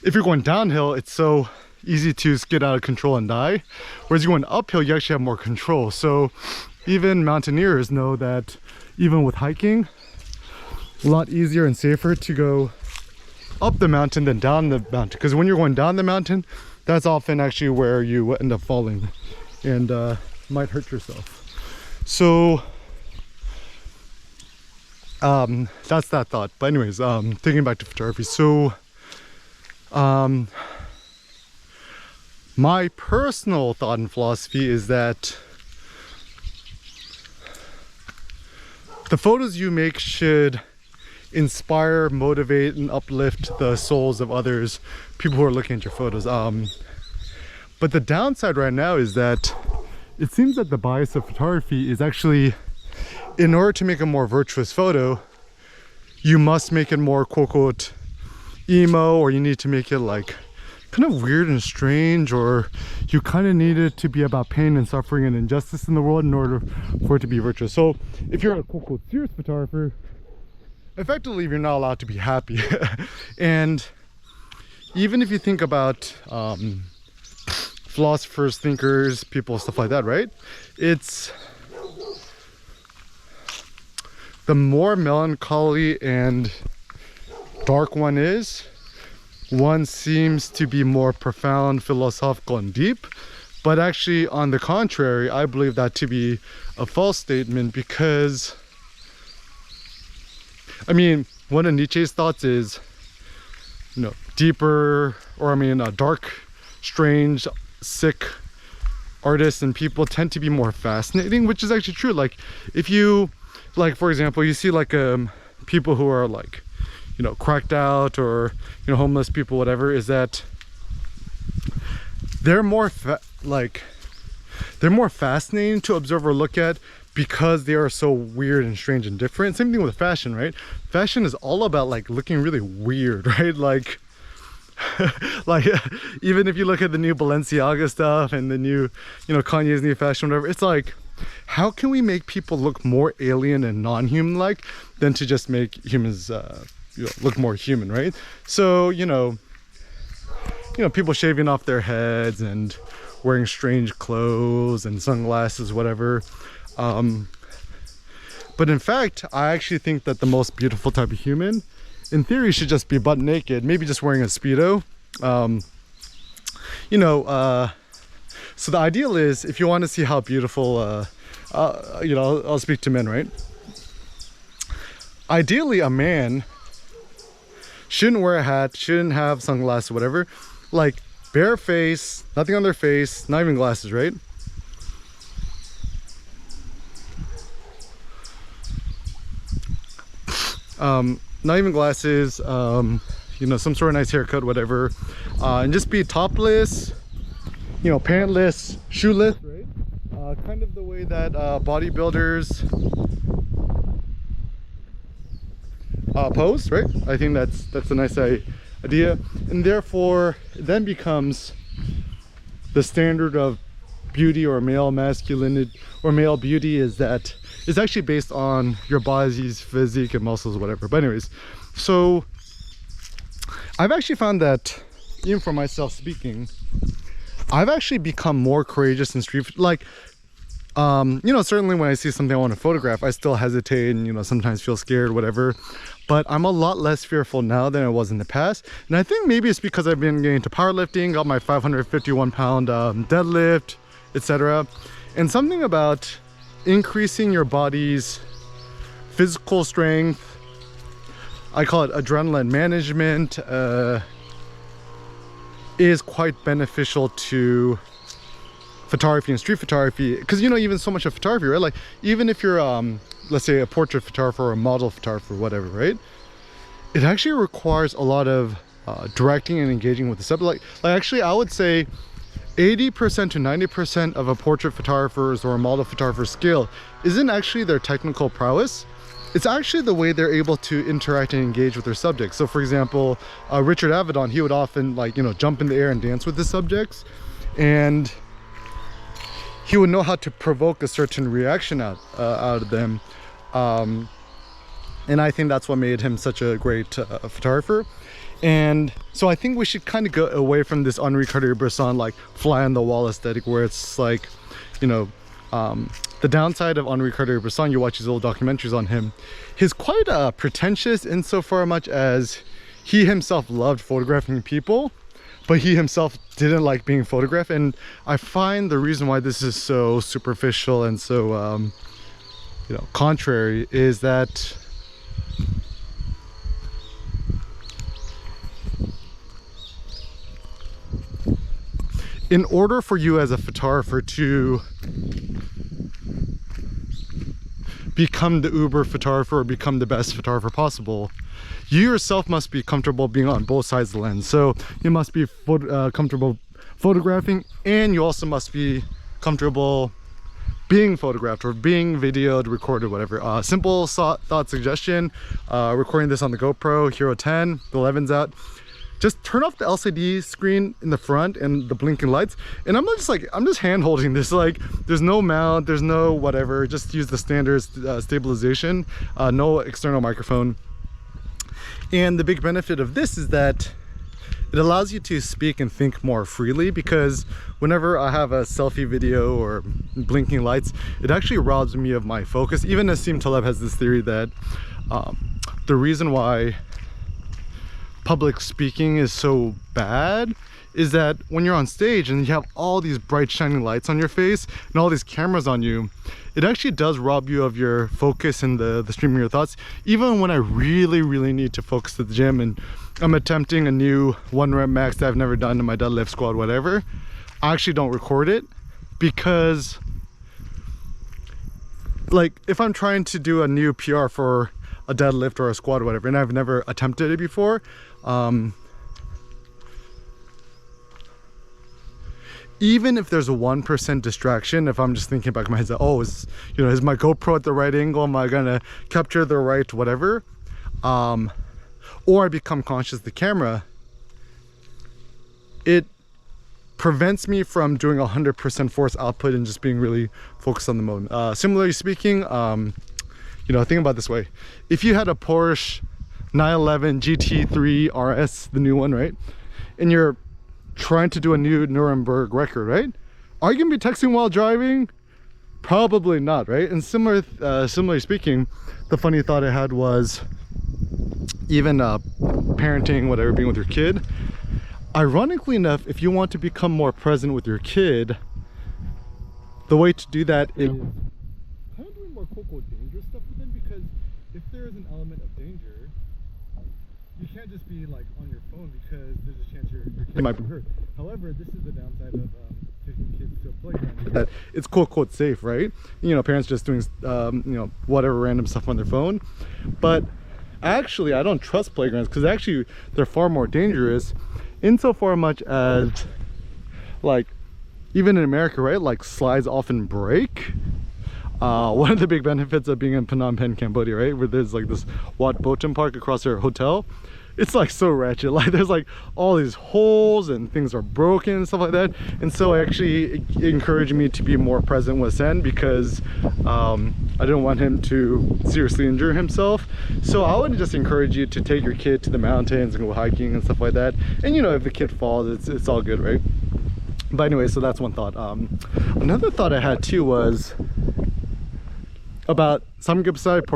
if you're going downhill, it's so easy to get out of control and die. Whereas you're going uphill, you actually have more control. So even mountaineers know that even with hiking, a lot easier and safer to go up the mountain than down the mountain. Because when you're going down the mountain, that's often actually where you end up falling and might hurt yourself. So that's that thought. But anyways, thinking back to photography. So my personal thought and philosophy is that the photos you make should inspire, motivate, and uplift the souls of others, people who are looking at your photos. But the downside right now is that it seems that the bias of photography is actually, in order to make a more virtuous photo, you must make it more quote unquote emo, or you need to make it like kind of weird and strange, or you kind of need it to be about pain and suffering and injustice in the world in order for it to be virtuous. So if you're a quote unquote serious photographer, effectively you're not allowed to be happy. And even if you think about philosophers, thinkers, people, stuff like that, right? It's the more melancholy and dark one is, one seems to be more profound, philosophical, and deep. But actually, on the contrary, I believe that to be a false statement, because I mean, one of Nietzsche's thoughts is, you know, deeper, or I mean, dark, strange, sick artists and people tend to be more fascinating, which is actually true. Like, if you, like, for example, you see like people who are like, you know, cracked out, or, you know, homeless people, whatever, is that they're more they're more fascinating to observe or look at because they are so weird and strange and different. Same thing with fashion, right? Fashion is all about like looking really weird, right? Like like even if you look at the new Balenciaga stuff and the new, you know, Kanye's new fashion, whatever, it's like, how can we make people look more alien and non-human like than to just make humans you know, look more human, right? So you know, people shaving off their heads and wearing strange clothes and sunglasses, whatever. But in fact, I actually think that the most beautiful type of human, in theory, should just be butt naked, maybe just wearing a Speedo. You know, so the ideal is, if you want to see how beautiful, you know, I'll speak to men, right? Ideally, a man shouldn't wear a hat, shouldn't have sunglasses, whatever. Like, bare face, nothing on their face, not even glasses, right? Not even glasses, you know, some sort of nice haircut, whatever, and just be topless, you know, pantless, shoeless, right? Kind of the way that bodybuilders pose, right? I think that's a nice idea, and therefore it then becomes the standard of beauty, or male masculinity, or male beauty, is that it's actually based on your body's physique and muscles, whatever. But anyways, so I've actually found that, even for myself speaking, I've actually become more courageous in street, like, you know, certainly when I see something I want to photograph, I still hesitate and, you know, sometimes feel scared, whatever. But I'm a lot less fearful now than I was in the past. And I think maybe it's because I've been getting into powerlifting, got my 551 pound deadlift, etc. And something about increasing your body's physical strength, I call it adrenaline management, is quite beneficial to photography and street photography. Because, you know, even so much of photography, right? Like, even if you're let's say a portrait photographer or a model photographer, whatever, right? It actually requires a lot of directing and engaging with the subject. Like actually, I would say 80% to 90% of a portrait photographer's or a model photographer's skill isn't actually their technical prowess. It's actually the way they're able to interact and engage with their subjects. So for example, Richard Avedon, he would often, like, you know, jump in the air and dance with his subjects, and he would know how to provoke a certain reaction out of them. And I think that's what made him such a great photographer. And so I think we should kind of go away from this Henri Cartier-Bresson like fly on the wall aesthetic, where it's like, you know, the downside of Henri Cartier-Bresson, you watch these old documentaries on him, he's quite pretentious insofar much as he himself loved photographing people, but he himself didn't like being photographed. And I find the reason why this is so superficial and so you know, contrary is that in order for you as a photographer to become the uber photographer or become the best photographer possible, you yourself must be comfortable being on both sides of the lens. So you must be comfortable photographing, and you also must be comfortable being photographed or being videoed, recorded, whatever. Simple thought suggestion, recording this on the GoPro Hero 10, the 11's out. Just turn off the LCD screen in the front and the blinking lights. And I'm just hand holding this. Like, there's no mount, there's no whatever. Just use the standard stabilization, no external microphone. And the big benefit of this is that it allows you to speak and think more freely, because whenever I have a selfie video or blinking lights, it actually robs me of my focus. Even Nassim Taleb has this theory that the reason why public speaking is so bad is that when you're on stage and you have all these bright shining lights on your face and all these cameras on you, it actually does rob you of your focus and the stream of your thoughts. Even when I really need to focus at the gym and I'm attempting a new 1 rep max that I've never done in my deadlift, squat, whatever, I actually don't record it, because like if I'm trying to do a new PR for a deadlift or a squat or whatever, and I've never attempted it before, even if there's a 1% distraction, if I'm just thinking back in my head that, oh, is my GoPro at the right angle, am I gonna capture the right whatever, or I become conscious of the camera, it prevents me from doing 100% force output and just being really focused on the moment. Similarly speaking, think about it this way. If you had a Porsche 911 GT3 RS, the new one, right? And you're trying to do a new Nuremberg record, right? Are you gonna be texting while driving? Probably not, right? And similarly speaking, the funny thought I had was, even parenting, whatever, being with your kid, ironically enough, if you want to become more present with your kid, the way to do that is kind of doing more quote-unquote dangerous stuff with them, because if there is an element of danger, you can't just be like on your phone, because there's a chance your kid might be hurt. However, this is the downside of taking kids to a playground, that it's quote-unquote safe, right? Parents just doing whatever random stuff on their phone. But actually, I don't trust playgrounds, because actually they're far more dangerous, insofar much as, like, even in America, right, like slides often break. One of the big benefits of being in Phnom Penh, Cambodia, right, where there's like this Wat Botem Park across our hotel, it's like so ratchet. Like there's like all these holes and things are broken and stuff like that. And so actually it encouraged me to be more present with Sen, because I didn't want him to seriously injure himself. So I would just encourage you to take your kid to the mountains and go hiking and stuff like that. And if the kid falls, it's all good, right? But anyway, so that's one thought. Another thought I had too was about Samgyeopsal